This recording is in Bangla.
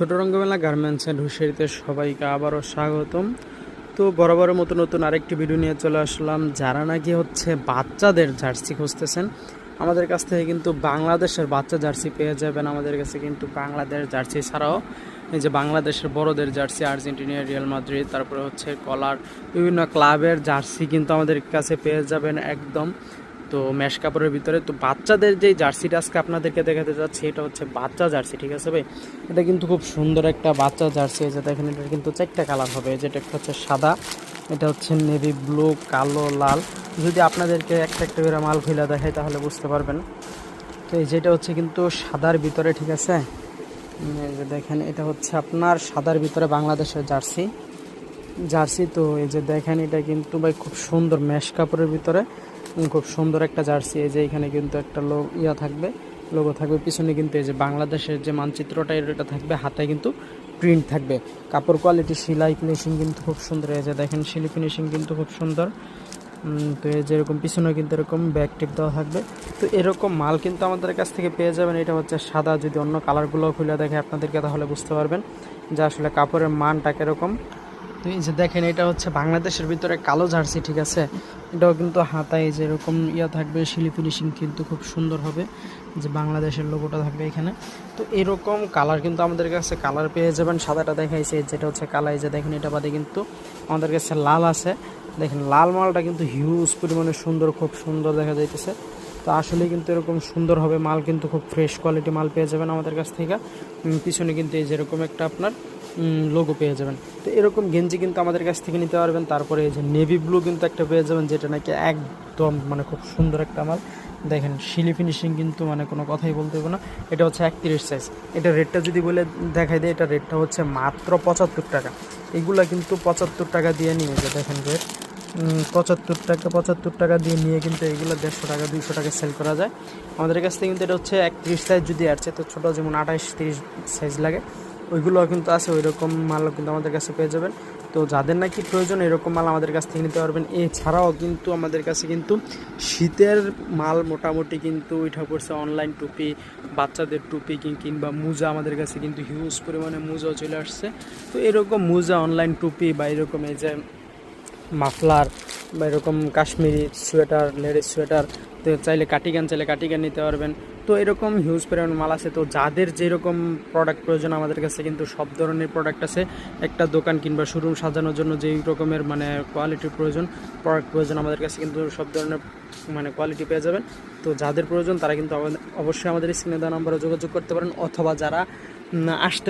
ছোট রঙ্গমেলা গার্মেন্টস অ্যান্ড হুঁশিয়ারিতে সবাইকে আবারও স্বাগতম। তো বরাবরের মতো নতুন আরেকটি ভিডিও নিয়ে চলে আসলাম। যারা নাকি বাচ্চাদের জার্সি খুঁজতেছেন, আমাদের কাছ থেকে কিন্তু বাংলাদেশের বাচ্চা জার্সি পেয়ে যাবেন। আমাদের কাছে কিন্তু বাংলাদেশ জার্সি ছাড়াও এই যে বাংলাদেশের বড়দের জার্সি, আর্জেন্টিনা, রিয়াল মাদ্রিদ, তারপরে কলার বিভিন্ন ক্লাবের জার্সি কিন্তু আমাদের কাছে পেয়ে যাবেন একদম তো ম্যাশ কাপড়ের ভিতরে। তো বাচ্চাদের যেই জার্সিটা আজকে আপনাদেরকে দেখাতে যাচ্ছি, এটা হচ্ছে বাচ্চা জার্সি, ঠিক আছে ভাই? এটা কিন্তু খুব সুন্দর একটা বাচ্চা জার্সি। এই যে দেখেন, এটা কিন্তু 4টা কালার হবে। যেটা একটা হচ্ছে সাদা, এটা হচ্ছে নেভি ব্লু, কালো, লাল। যদি আপনাদেরকে একটা একটা করে মাল খুলে দেখাই তাহলে বুঝতে পারবেন। তো এই যেটা হচ্ছে কিন্তু সাদার ভিতরে, ঠিক আছে? এই যে দেখেন, এটা হচ্ছে আপনার সাদার ভিতরে বাংলাদেশের জার্সি। তো এই যে দেখেন, এটা কিন্তু ভাই খুব সুন্দর ম্যাশ কাপড়ের ভিতরে খুব সুন্দর একটা জার্সি। এই যে এখানে কিন্তু একটা লোগো থাকবে, পিছনে কিন্তু এই যে বাংলাদেশের যে মানচিত্রটা এটা থাকবে, হাতে কিন্তু প্রিন্ট থাকবে। কাপড় কোয়ালিটি, সেলাই ফিনিশিং কিন্তু খুব সুন্দর। এই যে দেখেন, সেলাই ফিনিশিং কিন্তু খুব সুন্দর। তো এই যেরকম পিছনে কিন্তু এরকম ব্যাক টিপ দেওয়া থাকবে। তো এরকম মাল কিন্তু আমাদের কাছ থেকে পেয়ে যাবেন। এটা হচ্ছে সাদা। যদি অন্য কালারগুলো খুলে দেখে আপনাদেরকে তাহলে বুঝতে পারবেন যে আসলে কাপড়ের মানটা কীরকম। তো এই যে দেখেন, এটা হচ্ছে বাংলাদেশের ভিতরে কালো জার্সি, ঠিক আছে? এটাও কিন্তু হাতায় যেরকম থাকবে, সিলি ফিনিশিং কিন্তু খুব সুন্দর হবে। যে বাংলাদেশের লোগোটা থাকবে এখানে। তো এরকম কালার কিন্তু আমাদের কাছে কালার পেয়ে যাবেন। সাদাটা দেখাইছে, যেটা হচ্ছে কালাই। যে দেখেন, এটা বাদে কিন্তু আমাদের কাছে লাল আছে। দেখেন, লাল মালটা কিন্তু হিউজ পরিমাণে সুন্দর, খুব সুন্দর দেখা যাইতেছে। তো আসলে কিন্তু এরকম সুন্দর হবে মাল, কিন্তু খুব ফ্রেশ কোয়ালিটি মাল পেয়ে যাবেন আমাদের কাছ থেকে। পিছনে কিন্তু এই যেরকম একটা আপনার লোগো পেয়ে যাবেন। তো এরকম গেঞ্জি কিন্তু আমাদের কাছ থেকে নিতে পারবেন। তারপরে এই যে নেভি ব্লু কিন্তু একটা পেয়ে যাবেন, যেটা নাকি একদম খুব সুন্দর একটা মাল। দেখেন, শিলি ফিনিশিং কিন্তু কোনো কথাই বলতে হবে না। এটা হচ্ছে 31 সাইজ। এটা রেটটা যদি বলে দেখাই দেয়, এটা রেটটা হচ্ছে মাত্র 75 টাকা। এগুলা কিন্তু 75 টাকা দিয়ে নিয়ে যে দেখেন রেট 75 টাকা দিয়ে নিয়ে কিন্তু এগুলো 150 টাকা 200 টাকা সেল করা যায় আমাদের কাছ থেকে। কিন্তু এটা হচ্ছে 31 সাইজ। যদি আসছে তো ছোটো, যেমন 28-30 সাইজ লাগে, ওইগুলো কিন্তু আছে। ওই রকম মালও কিন্তু আমাদের কাছে পেয়ে যাবেন। তো যাদের নাকি প্রয়োজন এরকম মাল আমাদের কাছ থেকে নিতে পারবেন। এছাড়াও কিন্তু আমাদের কাছে কিন্তু শীতের মাল মোটামুটি কিন্তু উঠা পড়ছে। অনলাইন টুপি, বাচ্চাদের টুপি কিংবা মোজা, আমাদের কাছে কিন্তু হিউজ পরিমাণে মোজাও চলে আসছে। তো এরকম মোজা, অনলাইন টুপি বা এরকম এই যে মাফলার বা এরকম কাশ্মীরি সোয়েটার, লেডিস সোয়েটার, তো চাইলে কাটিগান নিতে পারবেন। তো এরকম হিউজ পরিমাণ মাল আছে। তো যাদের যেরকম প্রোডাক্ট প্রয়োজন, আমাদের কাছে কিন্তু সব ধরনের প্রোডাক্ট আছে। একটা দোকান কিংবা শোরুম সাজানোর জন্য যেই রকমের কোয়ালিটির প্রোডাক্ট প্রয়োজন, আমাদের কাছে কিন্তু সব ধরনের কোয়ালিটি পেয়ে যাবেন। তো যাদের প্রয়োজন তারা কিন্তু অবশ্যই আমাদের স্ক্রিনে দেওয়া নাম্বারে যোগাযোগ করতে পারেন, অথবা যারা আসতে